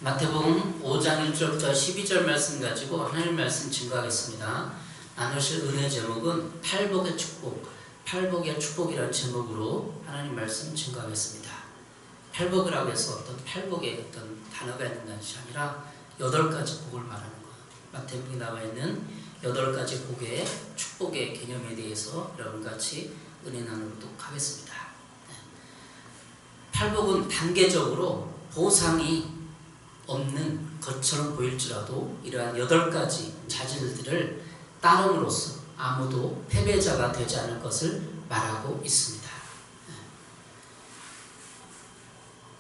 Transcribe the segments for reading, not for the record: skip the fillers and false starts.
마태복음 5장 1절부터 12절 말씀 가지고 하나님 말씀 증거하겠습니다. 나누실 은혜 제목은 팔복의 축복, 팔복의 축복이라는 제목으로 하나님 말씀 증거하겠습니다. 팔복이라고 해서 어떤 팔복의 어떤 단어가 있는 것이 아니라 8가지 복을 말하는 거예요. 마태복음에 나와 있는 8가지 복의 축복의 개념에 대해서 여러분과 같이 은혜 나누도록 하겠습니다. 팔복은 단계적으로 보상이 없는 것처럼 보일지라도 이러한 8가지 자질들을 따름으로써 아무도 패배자가 되지 않을 것을 말하고 있습니다.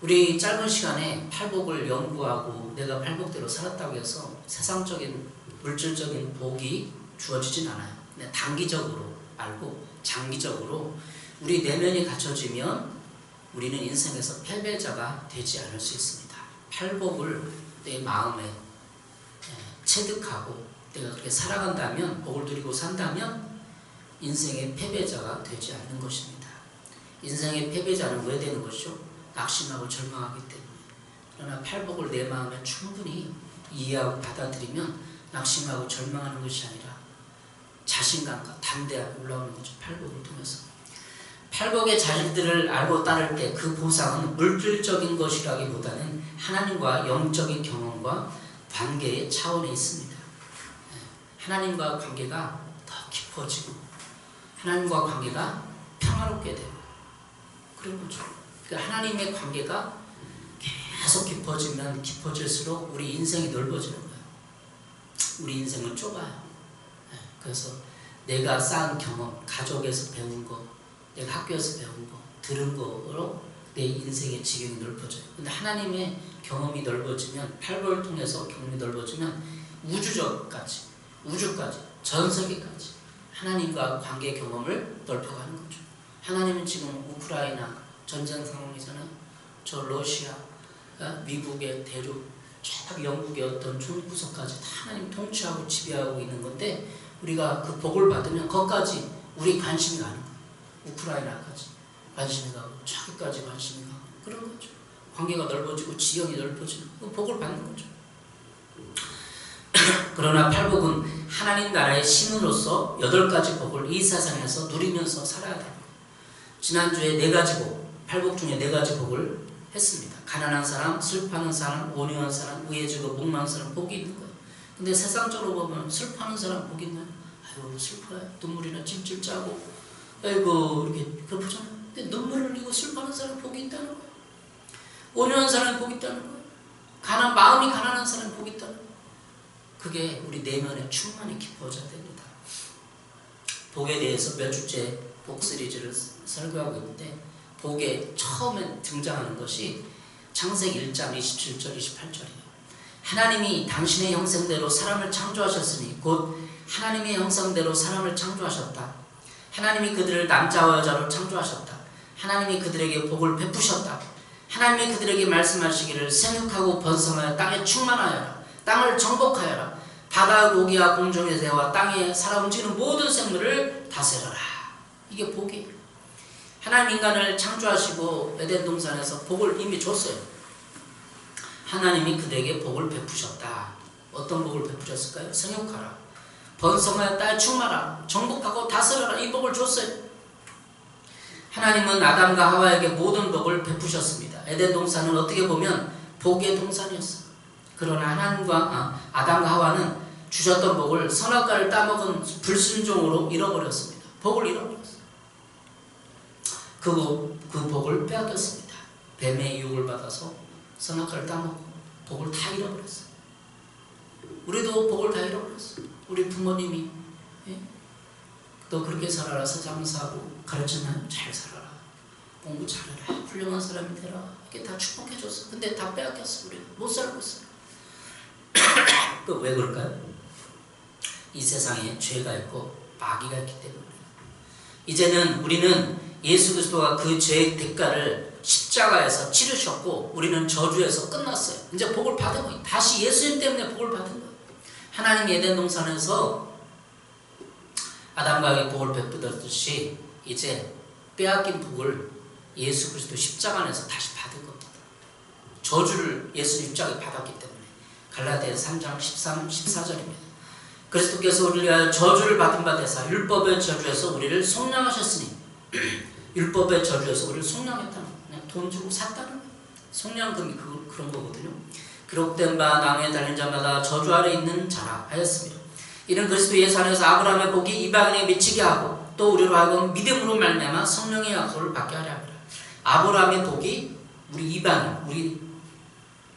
우리 짧은 시간에 팔복을 연구하고 내가 팔복대로 살았다고 해서 세상적인 물질적인 복이 주어지진 않아요. 그냥 단기적으로 말고 장기적으로 우리 내면이 갖춰지면 우리는 인생에서 패배자가 되지 않을 수 있습니다. 팔복을 내 마음에 체득하고 내가 그렇게 살아간다면, 복을 누리고 산다면 인생의 패배자가 되지 않는 것입니다. 인생의 패배자는 왜 되는 것이죠? 낙심하고 절망하기 때문에. 그러나 팔복을 내 마음에 충분히 이해하고 받아들이면 낙심하고 절망하는 것이 아니라 자신감과 담대하게 올라오는 거죠. 팔복을 통해서. 팔복의 자질들을 알고 따를 때 그 보상은 물질적인 것이라기보다는 하나님과 영적인 경험과 관계의 차원에 있습니다. 하나님과 관계가 더 깊어지고 하나님과 관계가 평화롭게 되고 그런 거죠. 그러니까 하나님의 관계가 계속 깊어지면 깊어질수록 우리 인생이 넓어지는 거예요. 우리 인생은 좁아요. 그래서 내가 쌓은 경험, 가족에서 배운 거, 내가 학교에서 배운 거, 들은 거로 내 인생의 지경이 넓어져요. 근데 하나님의 경험이 넓어지면, 팔복을 통해서 경험이 넓어지면 우주까지, 전 세계까지 하나님과 관계 경험을 넓혀가는 거죠. 하나님은 지금 우크라이나 전쟁 상황이잖아요. 저 러시아, 미국의 대륙, 저 영국의 어떤 중구석까지 다 하나님 통치하고 지배하고 있는 건데 우리가 그 복을 받으면 거기까지 우리 관심이 가는 거예요. 우크라이나까지 관심이 가고 저기까지 관심이 가고 그런 거죠. 관계가 넓어지고 지형이 넓어지는 그 복을 받는 거죠. 그러나 팔복은 하나님 나라의 신으로서 8가지 복을 이 세상에서 누리면서 살아야 됩니다. 지난주에 4가지 복, 팔복 중에 4가지 복을 했습니다. 가난한 사람, 슬퍼하는 사람, 온유한 사람, 우애지고 목마른 사람 복이 있는 거예요. 근데 세상적으로 보면 슬퍼하는 사람 복이 있나요? 아유 슬퍼요. 눈물이나 찔찔 짜고 아이고 이렇게 그렇잖아요. 근데 눈물을 흘리고 슬퍼하는 사람 복이 있다는 거예요. 온유한 사람이 복이 있다는 거예요. 마음이 가난한 사람이 복이 있다는 거예요. 그게 우리 내면에 충만히 깊어져야 됩니다. 복에 대해서 몇 주째 복 시리즈를 설교하고 있는데 복에 처음에 등장하는 것이 창세기 1장 27절 28절이에요. 하나님이 당신의 형상대로 사람을 창조하셨으니 곧 하나님의 형상대로 사람을 창조하셨다. 하나님이 그들을 남자와 여자로 창조하셨다. 하나님이 그들에게 복을 베푸셨다. 하나님이 그들에게 말씀하시기를 생육하고 번성하여 땅에 충만하여라. 땅을 정복하여라. 바다의 고기와 공중의 새와 땅에 살아 움직이는 모든 생물을 다스려라. 이게 복이에요. 하나님 인간을 창조하시고 에덴 동산에서 복을 이미 줬어요. 하나님이 그들에게 복을 베푸셨다. 어떤 복을 베푸셨을까요? 생육하라. 번성하여 땅에 충만하라. 정복하고 다스려라. 이 복을 줬어요. 하나님은 아담과 하와에게 모든 복을 베푸셨습니다. 에덴 동산은 어떻게 보면 복의 동산이었어요. 그러나 하나님과 아담과 하와는 주셨던 복을 선악과를 따먹은 불순종으로 잃어버렸습니다. 복을 잃어버렸어요. 그 복을 빼앗겼습니다. 뱀의 유혹을 받아서 선악과를 따먹고 복을 다 잃어버렸어요. 우리도 복을 다 잃어버렸어요. 우리 부모님이 너 그렇게 살아라 세상사하고 가르쳤나요? 잘 살아라. 공부 잘해라. 훌륭한 사람이 되라. 이렇게 다 축복해줬어. 근데 다 빼앗겼어. 우리 못 살고 있어요. 그 왜 그럴까요? 이 세상에 죄가 있고 마귀가 있기 때문에. 이제는 우리는 예수 그리스도가 그 죄의 대가를 십자가에서 치르셨고 우리는 저주에서 끝났어요. 이제 복을 받은 거예요. 다시 예수님 때문에 복을 받은 거예요. 하나님이 에덴 동산에서 아담과 복을 베푸듯이 이제 빼앗긴 복을 예수 그리스도 십자가 안에서 다시 받은 겁니다. 저주를 예수 입장에 받았기 때문에. 갈라디아서 3장 13, 14절입니다. 그리스도께서 우리를 위하여 저주를 받은 바 되사 율법의 저주에서 우리를 속량하셨으니 율법의 저주에서 우리를 속량했다는 거예요. 그냥 돈 주고 샀다는 거예요. 속량금이 그런 거거든요. 기록된 바 나무에 달린 자마다 저주 아래 있는 자라 하였습니다. 이는 그리스도 예수 안에서 아브라함의 복이 이방인에게 미치게 하고 또 우리로 하여금 믿음으로 말미암아 성령의 약속을 받게 하려 합니다. 아브라함의 복이 우리 이방인, 우리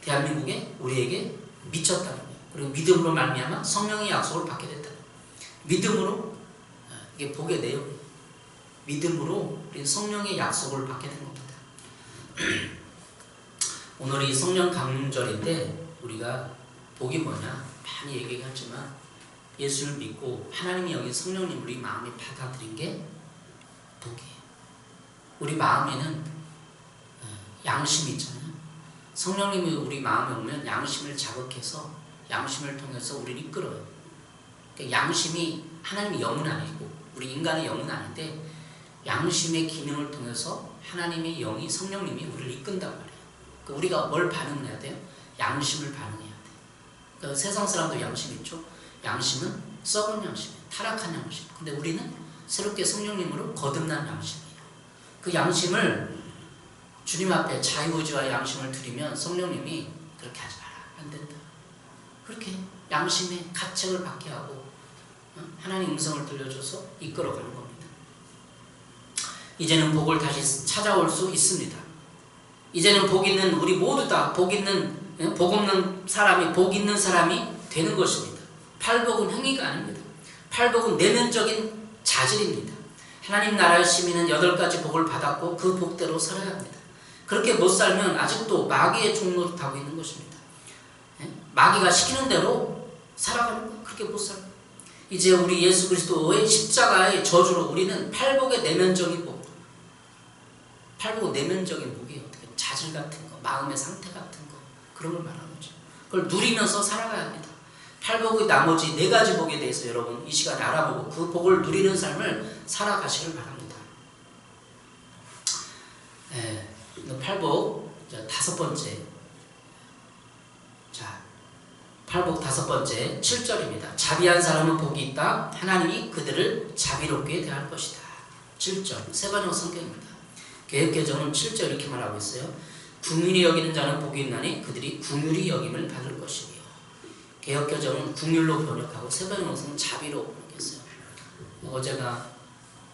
대한민국에 우리에게 미쳤다는 거예요. 그리고 믿음으로 말미암아 성령의 약속을 받게 됐다는 거예요. 믿음으로, 이게 복의 내용이에요. 믿음으로 우리 성령의 약속을 받게 된 겁니다. 오늘이 성령 강림절인데 우리가 복이 뭐냐 많이 얘기하지만 예수를 믿고 하나님이 여기 성령님 우리 마음에 받아들인 게 복이에요. 우리 마음에는 양심이 있잖아요. 성령님이 우리 마음에 오면 양심을 자극해서 양심을 통해서 우리를 이끌어요. 그러니까 양심이 하나님의 영은 아니고 우리 인간의 영은 아닌데 양심의 기능을 통해서 하나님의 영이 성령님이 우리를 이끈단 말이에요. 그러니까 우리가 뭘 반응해야 돼요? 양심을 반응해야 돼요. 그러니까 세상 사람도 양심이 있죠. 양심은 썩은 양심이에요. 타락한 양심. 근데 우리는 새롭게 성령님으로 거듭난 양심이에요. 그 양심을 주님 앞에 자유의지와 양심을 드리면 성령님이 그렇게 하지 마라. 안 된다. 그렇게 양심의 가책을 받게 하고 하나님 음성을 들려줘서 이끌어가는 겁니다. 이제는 복을 다시 찾아올 수 있습니다. 이제는 복 있는 우리 모두 다 복 없는 사람이 복 있는 사람이 되는 것입니다. 팔복은 행위가 아닙니다. 팔복은 내면적인 자질입니다. 하나님 나라의 시민은 8가지 복을 받았고 그 복대로 살아야 합니다. 그렇게 못 살면 아직도 마귀의 종로를 타고 있는 것입니다. 마귀가 시키는 대로 살아가는 거예요. 그렇게 못 살아요. 이제 우리 예수 그리스도의 십자가의 저주로 우리는 팔복의 내면적인 복, 팔복은 내면적인 복이에요. 자질 같은 거, 마음의 상태 같은 거, 그런 걸 말하는 거죠. 그걸 누리면서 살아가야 합니다. 팔복의 나머지 4가지 복에 대해서 여러분 이 시간에 알아보고 그 복을 누리는 삶을 살아가시길 바랍니다. 팔복 5번째. 자, 팔복 5번째 7절입니다. 자비한 사람은 복이 있다. 하나님이 그들을 자비롭게 대할 것이다. 7절 세번역 성경입니다. 개역개정은 7절 이렇게 말하고 있어요. 궁휼히 여기는 자는 복이 있나니 그들이 궁휼히 여김을 받을 것이며. 개역개정은 궁휼로 번역하고 세번역은 자비로 번역했어요. 어제가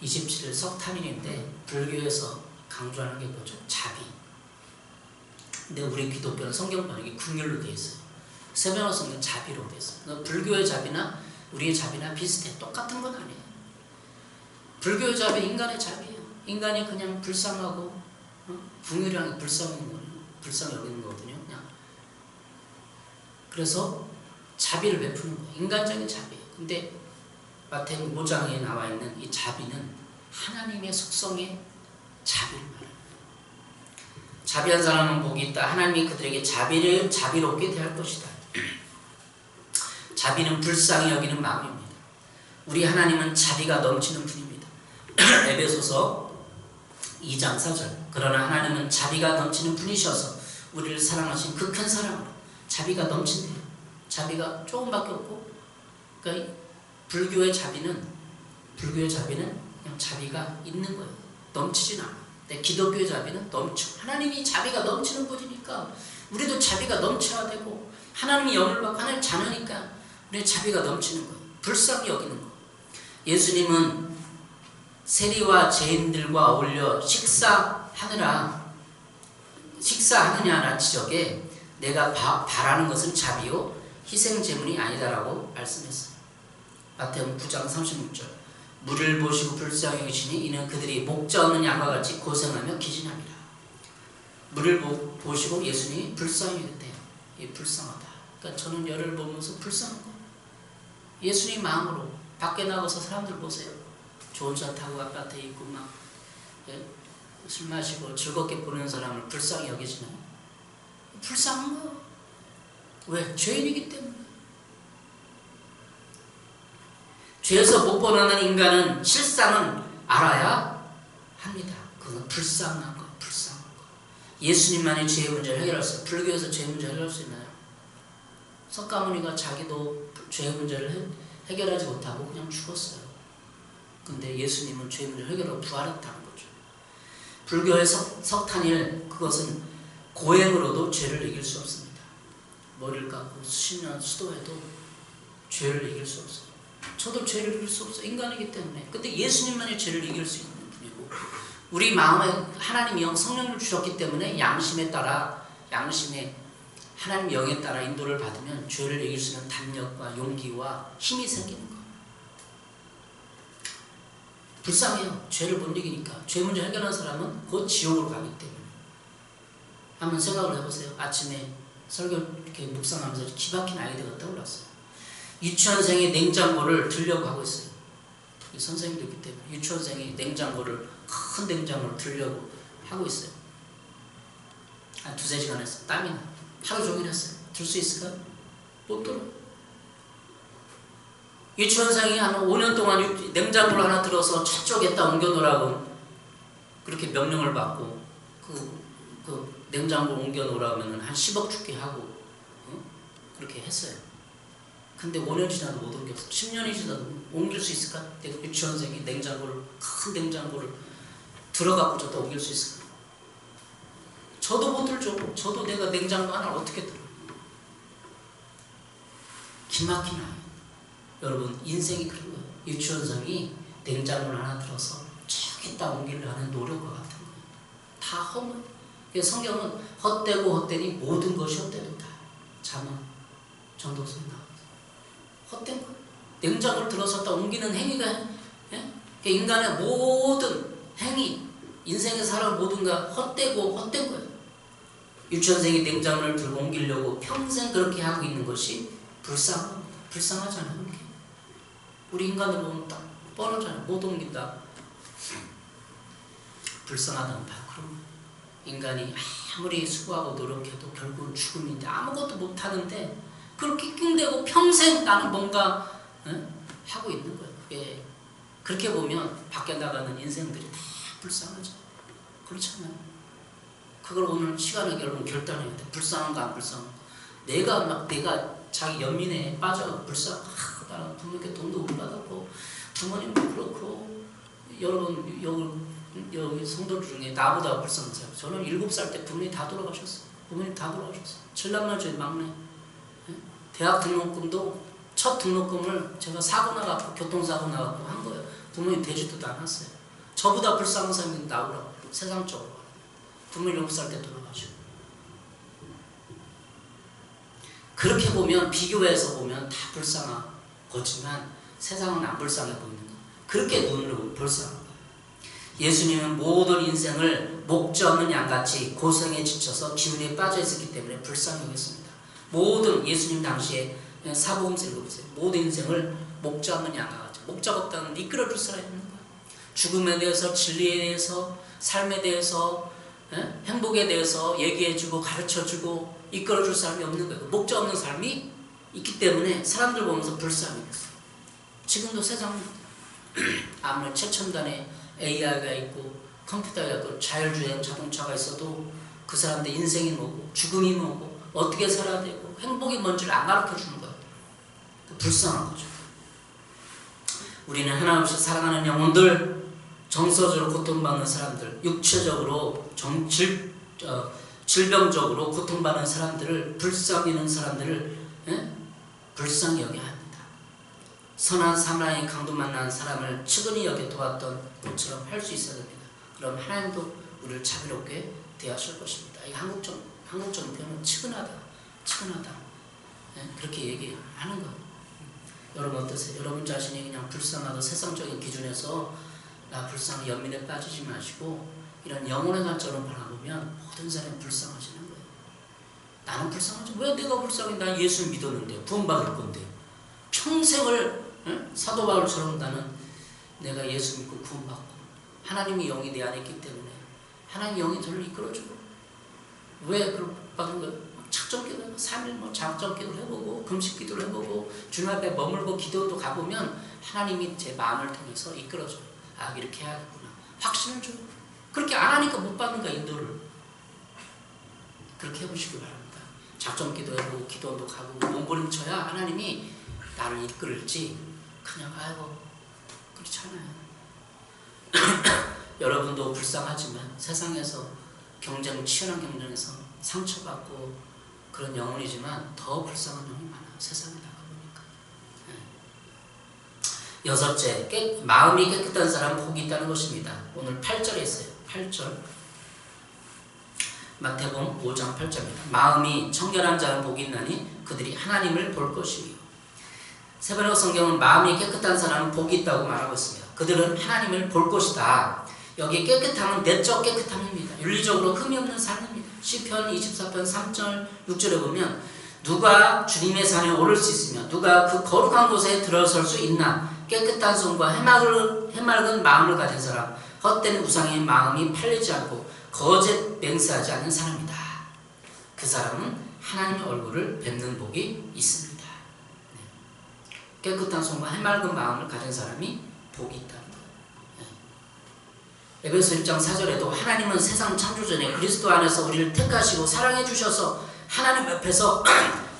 27일 석탄일인데 불교에서 강조하는 게 뭐죠? 자비. 근데 우리 기독교는 성경 번역이 궁휼로 되어 있어요. 세번역은 자비로 되어 있어요. 불교의 자비나 우리의 자비나 비슷해. 똑같은 건 아니에요. 불교의 자비 인간의 자비예요. 인간이 그냥 불쌍하고 궁휼이랑 불쌍히 여기는 거거든요. 그냥. 그래서 자비를 베푸는 거예요. 인간적인 자비예요. 근데 마태복음 5장에 나와 있는 이 자비는 하나님의 속성의 자비를 말합니다. 자비한 사람은 복이 있다. 하나님이 그들에게 자비롭게 대할 것이다. 자비는 불쌍히 여기는 마음입니다. 우리 하나님은 자비가 넘치는 분입니다. 에베소서 2장 4절. 그러나 하나님은 자비가 넘치는 분이셔서 우리를 사랑하신 그 큰 사랑으로 자비가 넘친대요. 자비가 조금밖에 없고, 그러니까 불교의 자비는 그냥 자비가 있는 거예요. 넘치진 않아. 근데 기독교의 자비는 넘쳐. 하나님이 자비가 넘치는 분이니까 우리도 자비가 넘쳐야 되고, 하나님이 영을 받고 하나님 자녀니까 우리 자비가 넘치는 거예요. 불쌍히 여기는 거. 예수님은 세리와 죄인들과 어울려 식사하느냐라는 지적에 내가 바라는 것은 자비요 희생 제물이 아니다라고 말씀했어요. 마태복음 9장 36절. 물을 보시고 불쌍히 여기시니 이는 그들이 목자 없는 양과 같이 고생하며 기진합니다. 물을 보시고 예수님이 불쌍히 여겼대요. 이 불쌍하다. 그러니까 저는 열을 보면서 불쌍한 거예요. 예수님 마음으로 밖에 나가서 사람들 보세요. 좋은 차 타고 아파트에 있고 막 술 마시고 즐겁게 보는 사람을 불쌍히 여기시나요? 불쌍한 거예요. 왜? 죄인이기 때문에. 죄에서 못 벗어나는 인간은 실상은 알아야 합니다. 그건 불쌍한 거, 불쌍한 거. 예수님만이 죄의 문제를 해결할 수 있어요. 불교에서 죄의 문제를 해결할 수 있나요? 석가모니가 자기도 죄의 문제를 해결하지 못하고 그냥 죽었어요. 근데 예수님은 죄의 문제를 해결하고 부활했다는 거죠. 불교의 석탄일, 그것은 고행으로도 죄를 이길 수 없습니다. 머리를 깎고 수십 년 수도해도 죄를 이길 수 없어요. 저도 죄를 이길 수 없어요. 인간이기 때문에. 근데 예수님만이 죄를 이길 수 있는 분이고, 우리 마음에 하나님이 성령을 주셨기 때문에 양심에 따라, 양심에 하나님 영에 따라 인도를 받으면 죄를 이길 수 있는 담력과 용기와 힘이 생기는 거예요. 불쌍해요. 죄를 못 이기니까. 죄 문제 해결하는 사람은 곧 지옥으로 가기 때문에. 한번 생각을 해보세요. 아침에 설교 이렇게 묵상하면서 기막힌 아이디어가 떠올랐어요. 유치원생이 냉장고를 들려고 하고 있어요. 선생님도 있기 때문에 유치원생이 냉장고를, 큰 냉장고를 들려고 하고 있어요. 한 2-3시간 했어요. 땀이 나. 하루 종일 했어요. 들 수 있을까? 못 들어요. 유치원생이 한 5년 동안 냉장고를 하나 들어서 저쪽에다 옮겨놓으라고 그렇게 명령을 받고 그 냉장고 옮겨놓으라고 하면 한 10억 죽게 하고 그렇게 했어요. 근데 5년 지나도 못 옮겼어. 10년이 지나도 옮길 수 있을까? 유치원생이 큰 냉장고를 들어가고 저다 옮길 수 있을까? 저도 못 들죠. 저도 내가 냉장고 하나 어떻게 들어? 기막히나. 여러분, 인생이 그런 거예요. 유치원생이 냉장고를 하나 들어서 저기다 옮기려 하는 노력과 같은 거예요. 다 허물. 성경은 헛되고 헛되니 모든 것이 헛되다. 자문 전도서 나와요. 헛된 거. 냉장고를 들어섰다 옮기는 행위가, 예? 인간의 모든 행위, 인생에 살아온 모든 가 헛되고 헛된 거예요. 유치원생이 냉장고를 들고 옮기려고 평생 그렇게 하고 있는 것이 불쌍하잖아요. 이렇게. 우리 인간을 보면 딱 뻔하잖아요. 못 옮긴다. 불쌍하다는 바로 그런 거예요. 인간이 아무리 수고하고 노력해도 결국은 죽음인데 아무것도 못하는데 그렇게 낑대고 평생 나는 뭔가 하고 있는 거예요. 그게 그렇게 보면 밖에 나가는 인생들이 다 불쌍하죠. 그렇잖아요. 그걸 오늘 시간에 여러분 결단해야 돼. 불쌍한가 안 불쌍한가. 내가 자기 연민에 빠져 나는 부모님께 돈도 못 받았고 부모님도 그렇고 여러분 여기 성도들 중에 나보다 불쌍한 사람. 저는 7살 때 부모님이 다 돌아가셨어요. 부모님 다 돌아가셨어요. 7남매 중에 막내. 대학 등록금도 첫 등록금을 제가 사고 나갖고 교통사고 나갖고 한 거예요. 부모님 되지도 않았어요. 저보다 불쌍한 사람이 나오라고 세상적으로. 부모님 7살 때 돌아가시고. 그렇게 보면 비교해서 보면 다 불쌍한 거지만 세상은 안 불쌍해 보이는 거예요. 그렇게 눈으로 불쌍한 거예요. 예수님은 모든 인생을 목재 없는 양같이 고생에 지쳐서 기운에 빠져 있었기 때문에 불쌍히 여겼습니다. 모든 예수님 당시에 사복음서 읽어보세요. 모든 인생을 목재 없는 양과 같이. 목자가 없다는 이끌어줄 사람이 있는 거예요. 죽음에 대해서, 진리에 대해서, 삶에 대해서, 행복에 대해서 얘기해주고 가르쳐주고 이끌어줄 사람이 없는 거예요. 목자 없는 삶이 있기 때문에 사람들 보면서 불쌍히 여겼어요. 지금도 세상 아무리 최첨단의 AI가 있고 컴퓨터가 있고 자율주행 자동차가 있어도 그 사람들 인생이 뭐고 죽음이 뭐고 어떻게 살아야 되고 행복이 뭔지를 안 가르쳐주는 거예요. 불쌍한 거죠. 우리는 하나님 없이 살아가는 영혼들, 정서적으로 고통받는 사람들, 육체적으로 질병적으로 고통받는 사람들을, 불쌍히 여기는 사람들을 불쌍히 여겨야 합니다. 선한 사마리아인 강도 만난 사람을 측은히 여겨 도왔던 것처럼 할 수 있어야 됩니다. 그럼 하나님도 우리를 자비롭게 대하실 것입니다. 이 한국적 표현은 측은하다. 그렇게 얘기하는 거예요. 여러분 어떠세요? 여러분 자신이 그냥 불쌍하다 세상적인 기준에서 나 불쌍해 연민에 빠지지 마시고 이런 영혼의 관점으로 바라보면 모든 사람이 불쌍하시는 거예요. 나는 불쌍하지. 왜 내가 불쌍해? 난 예수 믿었는데 구원받을 건데 평생을 사도 바울처럼 나는 내가 예수 믿고 구원받고 하나님의 영이 내 안에 있기 때문에 하나님의 영이 저를 이끌어주고 왜 그렇게 받는 거예요? 작정기도 해보고 3일 작정기도를 해보고 금식기도를 해보고 주님 앞에 머물고 기도도 가보면 하나님이 제 마음을 통해서 이끌어줘요. 아 이렇게 해야겠구나. 확신을 줘요. 그렇게 안 하니까 못 받는 거야 인도를. 그렇게 해보시기 바랍니다. 작전 기도해보고 기도도 가고 몸부림쳐야 하나님이 나를 이끌을지 그냥 아이고 그렇잖아요. 여러분도 불쌍하지만 세상에서 치열한 경쟁에서 상처받고 그런 영혼이지만 더 불쌍한 영혼이 많아요. 세상에 나가보니까. 여섯째, 마음이 깨끗한 사람 복이 있다는 것입니다. 오늘 8절에 있어요. 8절 마태복음 5장 8절입니다. 마음이 청결한 자는 복이 있나니 그들이 하나님을 볼 것이요. 세번역 성경은 마음이 깨끗한 사람은 복이 있다고 말하고 있습니다. 그들은 하나님을 볼 것이다. 여기 깨끗함은 내적 깨끗함입니다. 윤리적으로 흠이 없는 삶입니다. 시편 24편 3절 6절에 보면 누가 주님의 산에 오를 수 있으며 누가 그 거룩한 곳에 들어설 수 있나. 깨끗한 손과 해맑은 마음을 가진 사람, 헛된 우상의 마음이 팔리지 않고 거짓 맹세하지 않는 사람이다. 그 사람은 하나님의 얼굴을 뵙는 복이 있습니다. 깨끗한 손과 해맑은 마음을 가진 사람이 복이 있다는 거예요. 에베소 1장 4절에도 하나님은 세상 창조 전에 그리스도 안에서 우리를 택하시고 사랑해 주셔서 하나님 옆에서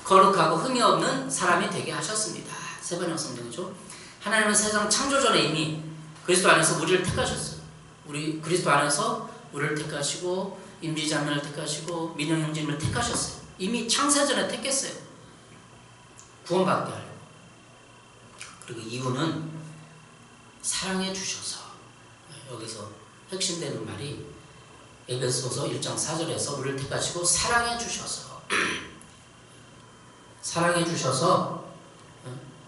거룩하고 흠이 없는 사람이 되게 하셨습니다. 세번역 성경이죠. 하나님은 세상 창조 전에 이미 그리스도 안에서 우리를 택하셨어요. 우리 그리스도 안에서 우리를 택하시고 임지자매를 택하시고 민영 형제님을 택하셨어요. 이미 창세전에 택했어요. 구원받게 하려고. 그리고 이유는 사랑해 주셔서. 여기서 핵심되는 말이 에베소서 1장 4절에서 우리를 택하시고 사랑해 주셔서. 사랑해 주셔서.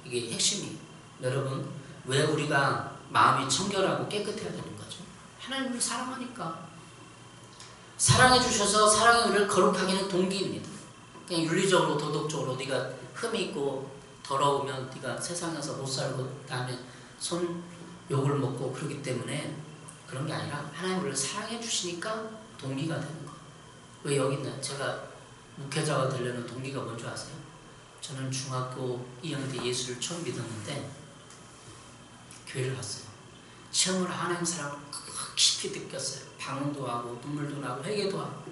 이게 핵심이에요. 여러분, 왜 우리가 마음이 청결하고 깨끗해야 되는 거죠? 하나님을 사랑하니까. 사랑해 주셔서 사랑의 우리를 거룩하게 하는 동기입니다. 그냥 윤리적으로 도덕적으로 네가 흠이 있고 더러우면 네가 세상에서 못 살고 다음에 손 욕을 먹고 그러기 때문에 그런 게 아니라 하나님 우리를 사랑해 주시니까 동기가 되는 거예요. 왜 여기 있나요? 제가 목회자가 되려는 동기가 뭔지 아세요? 저는 중학교 2학년 때 예수를 처음 믿었는데 교회를 갔어요. 처음으로 하나님 사랑을 깊이 느꼈어요. 방언도 하고 눈물도 나고 회개도 하고.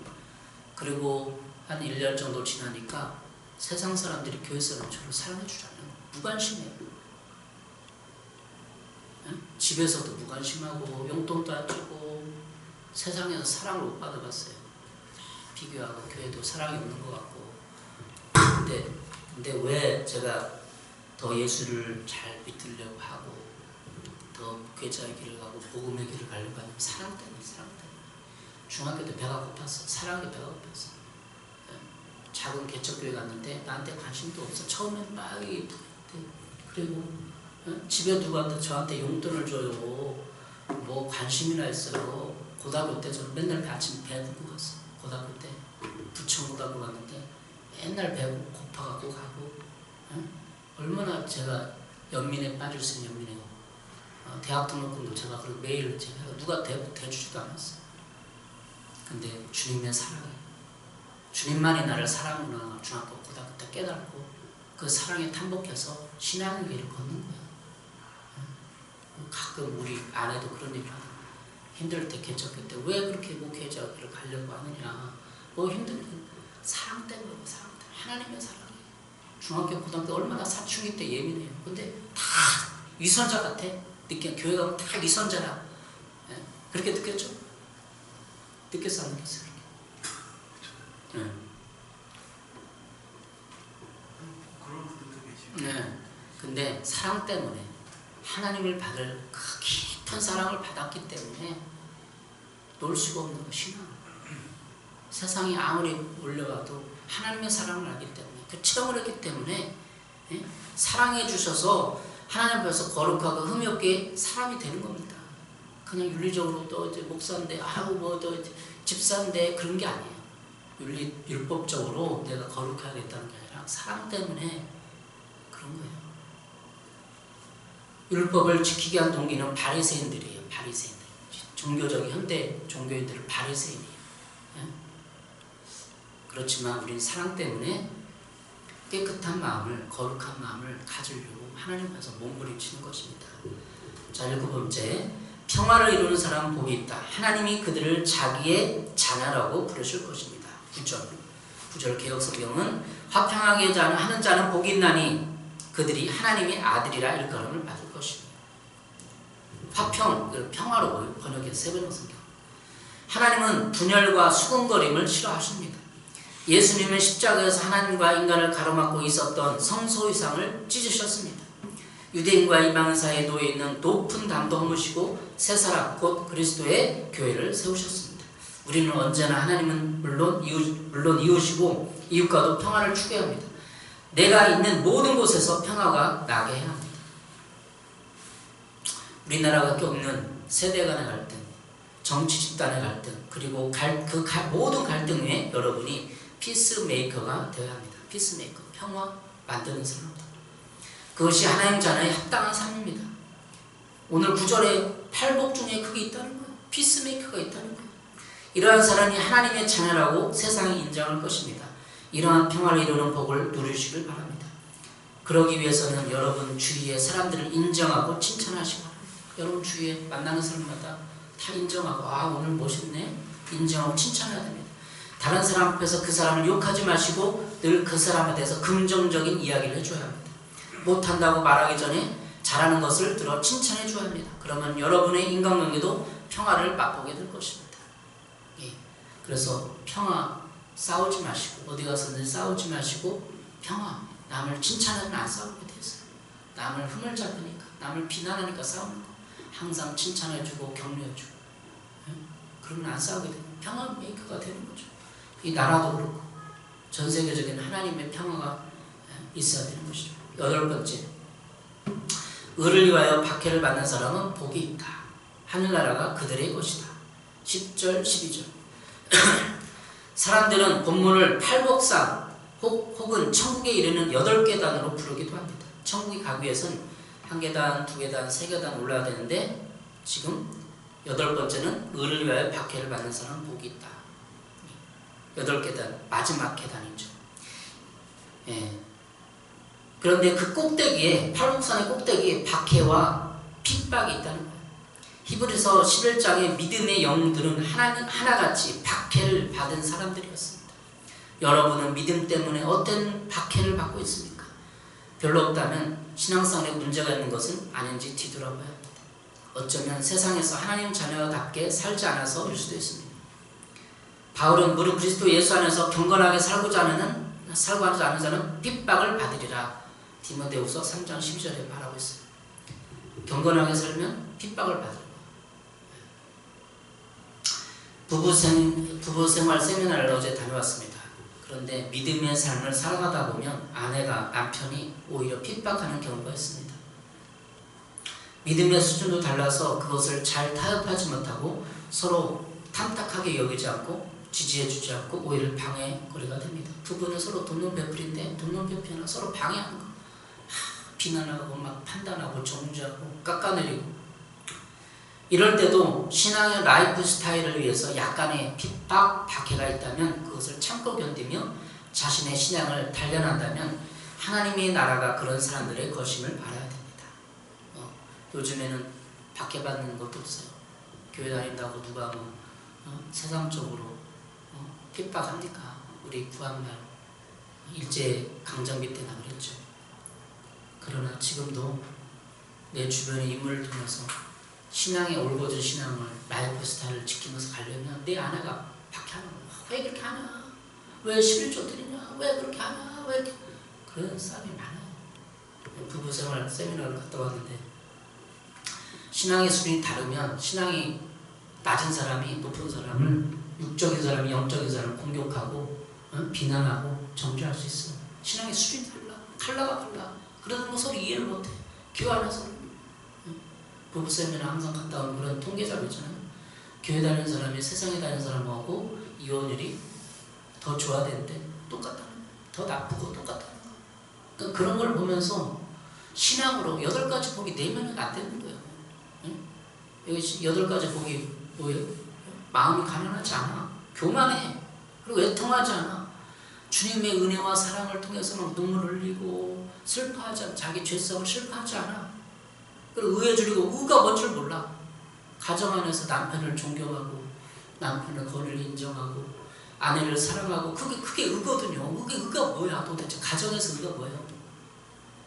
그리고 한 1년 정도 지나니까 세상 사람들이 교회 사람 저를 사랑해 주지 않아요. 무관심해요. 집에서도 무관심하고 용돈도 안 주고 세상에서 사랑을 못 받아봤어요. 비교하고 교회도 사랑이 없는 것 같고. 근데 왜 제가 더 예수를 잘 믿으려고 하고 더 교회자의 길을 가고 복음의 길을 가려고 하냐면 사랑 때문에. 중학교 때 배가 고팠어. 사랑에 배가 고팠어. 작은 개척교회 갔는데 나한테 관심도 없어. 처음엔 막 그리고 집에 누가 저한테 용돈을 줘요. 뭐 관심이나 했어요. 고등학교 때 저는 맨날 아침 배 들고 갔어. 고등학교 때 부천고등학교 갔는데 맨날 배 고파갖고 가고. 얼마나 제가 연민에 빠질 수 있는 연민해요. 대학 등록금도 제가 매일 제가 누가 대주지도 않았어요. 근데 주님의 사랑이, 주님만이 나를 사랑하구나 중학교 고등학교 때 깨닫고 그 사랑에 탐복해서 신앙의 길을 걷는 거예요. 가끔 우리 아내도 그런 얘기를 하더라고요. 힘들 때 개척할 때 왜 그렇게 목회자 길을 가려고 하느냐. 뭐 힘들면 사랑 때문에. 사랑 때문에. 하나님의 사랑이. 중학교 고등학교 얼마나 사춘기 때 예민해요. 근데 다 위선자 같아. 교회 가면 다 위선자라. 그렇게 느꼈죠? 느꼈어 안 느꼈어? 그런 분들도 계시죠. 네. 근데 사랑 때문에 하나님을 받을 그 깊은 사랑을 받았기 때문에 놓을 수가 없는 거 신앙. 세상이 아무리 올려가도 하나님의 사랑을 알기 때문에 그 체험을 했기 때문에 사랑해 주셔서 하나님 앞에서 거룩하고 흠이 없게 사람이 되는 겁니다. 그냥 윤리적으로 또 이제 목사인데 뭐 또 집사인데 그런 게 아니에요. 율법적으로 내가 거룩하겠다는 게 아니라 사랑 때문에 그런 거예요. 율법을 지키게 한 동기는 바리새인들이에요. 바리새인들. 종교적인 현대 종교인들은 바리새인이에요. 그렇지만 우리는 사랑 때문에 깨끗한 마음을, 거룩한 마음을 가지려고 하나님 앞에서 몸부림치는 것입니다. 자, 7번째, 평화를 이루는 사람은 복이 있다. 하나님이 그들을 자기의 자녀라고 부르실 것입니다. 9절. 구절 개역성경은 화평하게 하는 자는 복이 있나니 그들이 하나님의 아들이라 일컬음을 받을 것입니다. 화평, 평화로 번역해 세번역 성경. 하나님은 분열과 수군거림을 싫어하십니다. 예수님은 십자가에서 하나님과 인간을 가로막고 있었던 성소유상을 찢으셨습니다. 유대인과 이방인 사이에 놓여있는 높은 담도 허무시고 새 사람 곧 그리스도의 교회를 세우셨습니다. 우리는 언제나 하나님은 물론 이웃이고 이웃과도 평화를 추구해야 합니다. 내가 있는 모든 곳에서 평화가 나게 해야 합니다. 우리나라가 겪는 세대 간의 갈등, 정치 집단의 갈등, 그리고 모든 갈등 위에 여러분이 피스메이커가 되어야 합니다. 피스메이커, 평화 만드는 사람들. 그것이 하나님 자녀의 합당한 삶입니다. 오늘 구절에 팔복 중에 그게 있다는 거예요. 피스메이커가 있다는 거예요. 이러한 사람이 하나님의 자녀라고 세상이 인정할 것입니다. 이러한 평화를 이루는 복을 누리시길 바랍니다. 그러기 위해서는 여러분 주위의 사람들을 인정하고 칭찬하시기 바랍니다. 여러분 주위에 만나는 사람마다 다 인정하고 오늘 멋있네 인정하고 칭찬해야 됩니다. 다른 사람 앞에서 그 사람을 욕하지 마시고 늘 그 사람에 대해서 긍정적인 이야기를 해줘야 합니다. 못한다고 말하기 전에 잘하는 것을 들어 칭찬해 줘야 합니다. 그러면 여러분의 인간관계도 평화를 맛보게 될 것입니다. 예. 그래서 평화 싸우지 마시고 어디 가서는 싸우지 마시고 평화 남을 칭찬하면 안 싸우게 돼서 남을 흠을 잡으니까 남을 비난하니까 싸우는 거 항상 칭찬해주고 격려해주고 예? 그러면 안 싸우게 돼요. 평화 메이커가 되는 거죠. 이 나라도 그렇고 전 세계적인 하나님의 평화가 있어야 되는 것이죠. 8번째, 의를 위하여 박해를 받는 사람은 복이 있다. 하늘나라가 그들의 것이다. 10절 12절 사람들은 본문을 팔복상 혹은 천국에 이르는 8계단으로 부르기도 합니다. 천국에 가기 위해서는 1계단, 2계단, 3계단 올라야 되는데 지금 8번째는 의를 위하여 박해를 받는 사람은 복이 있다. 8계단, 마지막 계단이죠. 예. 그런데 그 꼭대기에, 팔복산의 꼭대기에 박해와 핍박이 있다는 거예요. 히브리서 11장의 믿음의 영들은 하나같이 박해를 받은 사람들이었습니다. 여러분은 믿음 때문에 어떤 박해를 받고 있습니까? 별로 없다면 신앙생활에 문제가 있는 것은 아닌지 뒤돌아봐야 합니다. 어쩌면 세상에서 하나님 자녀답게 살지 않아서일 수도 있습니다. 바울은 무릇 그리스도 예수 안에서 경건하게 살고자 하는 자는 핍박을 받으리라. 디모데후서 3장 12절에 말하고 있어요. 경건하게 살면 핍박을 받을 거예요. 부부생활 세미나를 어제 다녀왔습니다. 그런데 믿음의 삶을 살아가다 보면 아내가 남편이 오히려 핍박하는 경우가 있습니다. 믿음의 수준도 달라서 그것을 잘 타협하지 못하고 서로 탐탁하게 여기지 않고 지지해주지 않고 오히려 방해거리가 됩니다. 부부는 서로 돈론 베풀인데 돈론 베풀이나 서로 방해하는 거. 비난하고 막 판단하고 정죄하고 깎아내리고 이럴 때도 신앙의 라이프 스타일을 위해서 약간의 핍박, 박해가 있다면 그것을 참고 견디며 자신의 신앙을 단련한다면 하나님의 나라가 그런 사람들의 것임을 알아야 됩니다. 요즘에는 박해받는 것도 없어요. 교회 다닌다고 누가 세상적으로 핍박합니까? 우리 구한말 일제강점기 때나 그랬죠. 그러나 지금도 내 주변의 인물을 통해서 신앙의 올곧은 신앙을 라이프 스타일을 지키면서 가려면 내 아내가 박해하는 거야. 왜 그렇게 하냐? 왜 11조 드리냐? 왜 그렇게 하냐? 왜 이렇게 그런 싸움이 많아요. 부부생활 세미나를 갔다 왔는데 신앙의 수준이 다르면 신앙이 낮은 사람이 높은 사람을 육적인 사람이 영적인 사람을 공격하고 비난하고 정죄할 수 있어. 신앙의 수준이 달라. 칼라가 달라. 그래서 뭐 서로 이해를 못해. 교회 안에서 부부 세미나 항상 갔다 온 그런 통계자료 있잖아요. 교회 다니는 사람이 세상에 다니는 사람하고 이혼율이 더 좋아되는데 똑같다는 거예요. 더 나쁘고 똑같다는 거예요. 그러니까 그런 걸 보면서 신앙으로 8가지 복이 내면이 안 되는 거예요. 여기 8가지 복이 뭐예요? 마음이 가난하지 않아. 교만해. 그리고 애통하지 않아. 주님의 은혜와 사랑을 통해서 막 눈물을 흘리고 슬퍼하지 않아. 자기 죄성을 슬퍼하지 않아. 그리고 의에 줄이고 의가 뭔 줄 몰라. 가정 안에서 남편을 존경하고 남편의 권위를 인정하고 아내를 사랑하고 그게 의거든요. 그게 의가 뭐야 도대체. 가정에서 의가 뭐예요?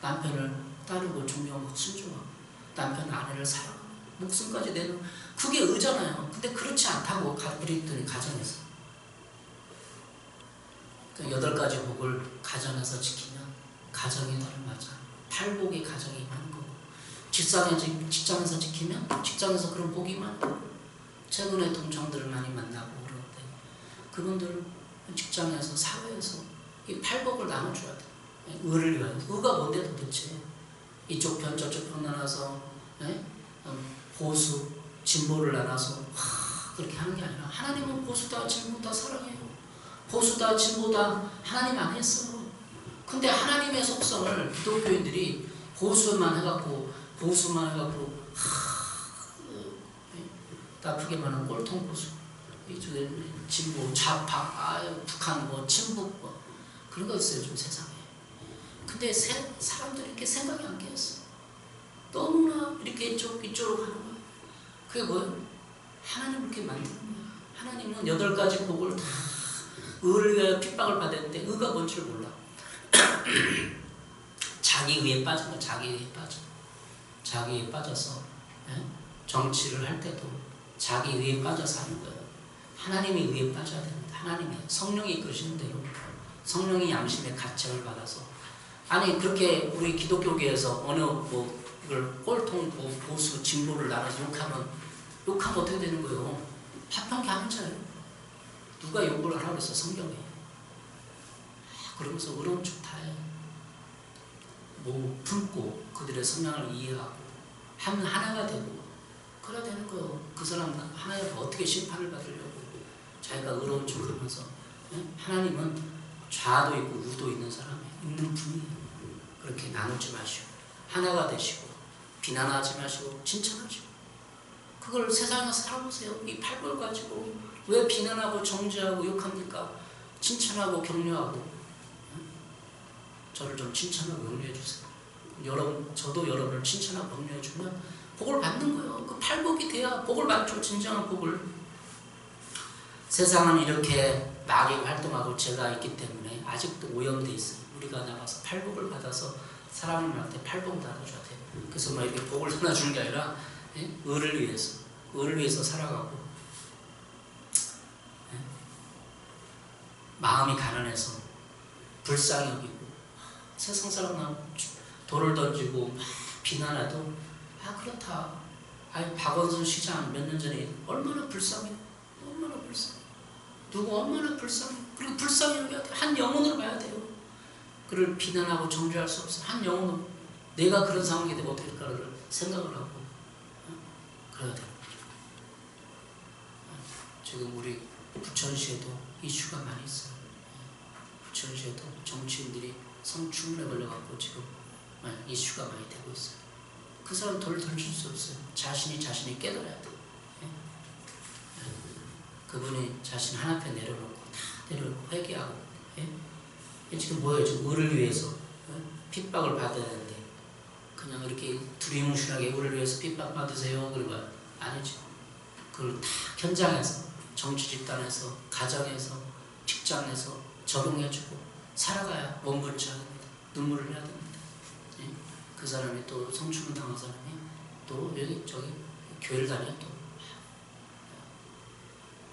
남편을 따르고 존경하고 순종하고 남편 아내를 사랑하고 목숨까지 내는 그게 의잖아요. 근데 그렇지 않다고 그랬더니 가정에서 그 8가지 복을 가정에서 지키면 가정이 다름맞아. 팔복이 가정에 임하는 거고 직장에서 지키면 직장에서 그런 복이 임하는 거고 최근에 동창들을 많이 만나고 그러는데 그분들 직장에서 사회에서 이 팔복을 나눠줘야 돼. 의를 위하여. 의가 뭔데 도대체. 이쪽 편 저쪽 편 나눠서 보수 진보를 나눠서 그렇게 하는 게 아니라 하나님은 보수다 진보다 사랑해요. 보수다 진보다 하나님 안 했어. 근데 하나님의 속성을 기독교인들이 보수만 해갖고 나쁘게 말하는 꼴통 보수 이쪽에 진보 좌파 북한 친북 그런 거 있어요 좀 세상에. 근데 사람들이 이렇게 생각이 안 깨었어. 너무나 이렇게 이쪽으로 가는 거야. 그게 뭐예요? 하나님을 그렇게 만드는 거야. 하나님은 8가지 복을 다 의를 위하여 핍박을 받았는데 의가 뭔지를 몰라. 자기 의에 빠진 거야. 자기 의에 빠져서 정치를 할 때도 자기 의에 빠져서 하는 거예요. 하나님의 의에 빠져야 됩니다. 하나님의 성령이 이끄시는 대로 성령이 양심의 가책을 받아서 아니 그렇게 우리 기독교계에서 어느 이걸 꼴통 보수 진보를 나눠서 욕하면 어떻게 되는 거예요? 화평케 하는 자예요. 누가 욕을 하라고 했어 성경에. 그러면서 의로운 척 다 해. 품고 그들의 성향을 이해하고 하나가 되고 그래야 되는 거예요. 그 사람 하나님과 어떻게 심판을 받으려고 자기가 의로운 척 하면서 하나님은 좌도 있고 우도 있는 분이에요. 그렇게 나누지 마시고 하나가 되시고 비난하지 마시고 칭찬하시고 그걸 세상에서 살아보세요. 이 팔복을 가지고 왜 비난하고 정죄하고 욕합니까? 칭찬하고 격려하고 저를 좀 칭찬하고 격려해 주세요. 저도 여러분을 칭찬하고 격려해 주면 복을 받는 거예요. 그 팔복이 돼야 복을 받죠. 진정한 복을. 세상은 이렇게 마귀 활동하고 죄가 있기 때문에 아직도 오염돼 있어요. 우리가 나가서 팔복을 받아서 사람들한테 팔복 나눠줘야 돼요. 그래서 이렇게 복을 나눠주는 게 아니라 의를 위해서 살아가고 마음이 가난해서 불쌍히 여기고 세상 사람 돌을 던지고 막 비난해도 그렇다. 박원순 시장 몇 년 전에 얼마나 불쌍해. 누구 얼마나 불쌍해. 그리고 불쌍히 여겨야 돼. 한 영혼으로 봐야 돼요. 그를 비난하고 정죄할 수 없어. 한 영혼으로 내가 그런 상황이 되면 어떻게 할까를 생각을 하고 그래야 돼요. 지금 우리 부천시에도 이슈가 많이 있어요. 부천시에도 정치인들이 성추문에 걸려갖고 지금 이슈가 많이 되고 있어요. 그 사람 돌 던질 수 없어요. 자신이 깨달아야 돼요. 그분이 자신 하나앞에 내려놓고 회개하고 지금 뭐예요? 지금 의를 위해서 핍박을 받아야 되는데 그냥 이렇게 두리뭉실하게 의를 위해서 핍박 받으세요 그런 거 아니죠. 그걸 다 현장에서 정치 집단에서 가정에서 직장에서 적용해주고 살아가야 몸부림쳐야 됩니다. 눈물을 해야 됩니다. 그 사람이 또 성추문 당한 사람이 또 저기 교회를 다녀 또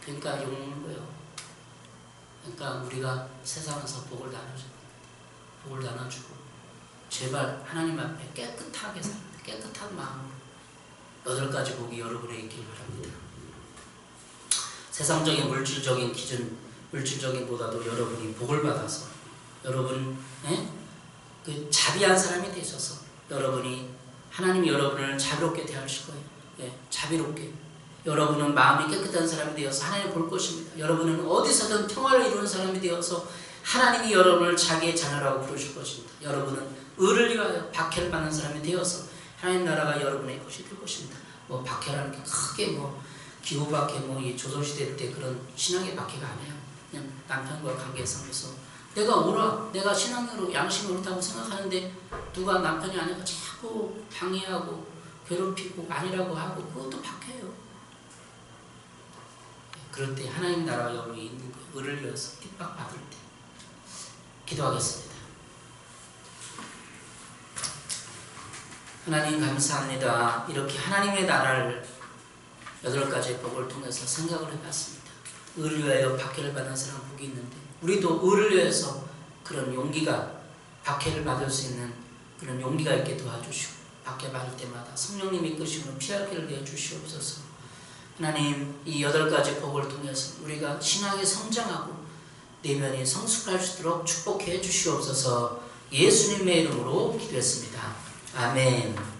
그러니까 욕먹는 거예요. 그러니까 우리가 세상에서 복을 나눠주고 제발 하나님 앞에 깨끗하게 살아야 돼. 깨끗한 마음으로 8가지 복이 여러분에게 있길 바랍니다. 세상적인 물질적인 기준 물질적인보다도 여러분이 복을 받아서 여러분 그 자비한 사람이 되셔서 여러분이 하나님이 여러분을 자비롭게 대하실 거예요. 자비롭게. 여러분은 마음이 깨끗한 사람이 되어서 하나님을 볼 것입니다. 여러분은 어디서든 평화를 이루는 사람이 되어서 하나님이 여러분을 자기의 자녀라고 부르실 것입니다. 여러분은 의를 위하여 박해를 받는 사람이 되어서 하나님 나라가 여러분의 것이 될 것입니다. 박해라는 게 크게 기후 박해 이 조선시대 때 그런 신앙의 박해가 아니에요. 그냥 남편과 관계성에서 내가 신앙으로 양심이 옳다고 생각하는데 누가 남편이 아니고 자꾸 방해하고 괴롭히고 아니라고 하고 그것도 박해예요. 그럴 때 하나님 나라가 여기 있는 거예요. 의를 위해서 핍박받을 때. 기도하겠습니다. 하나님 감사합니다. 이렇게 하나님의 나라를 8가지의 복을 통해서 생각을 해봤습니다. 의를 위하여 박해를 받는 사람 복이 있는데 우리도 의를 위해서 그런 용기가 박해를 받을 수 있는 그런 용기가 있게 도와주시고 박해 받을 때마다 성령님이 이끄시는 피할 길을 내어 주시옵소서. 하나님 이 8가지 복을 통해서 우리가 신앙에 성장하고 내면이 성숙할 수 있도록 축복해 주시옵소서. 예수님의 이름으로 기도했습니다. 아멘.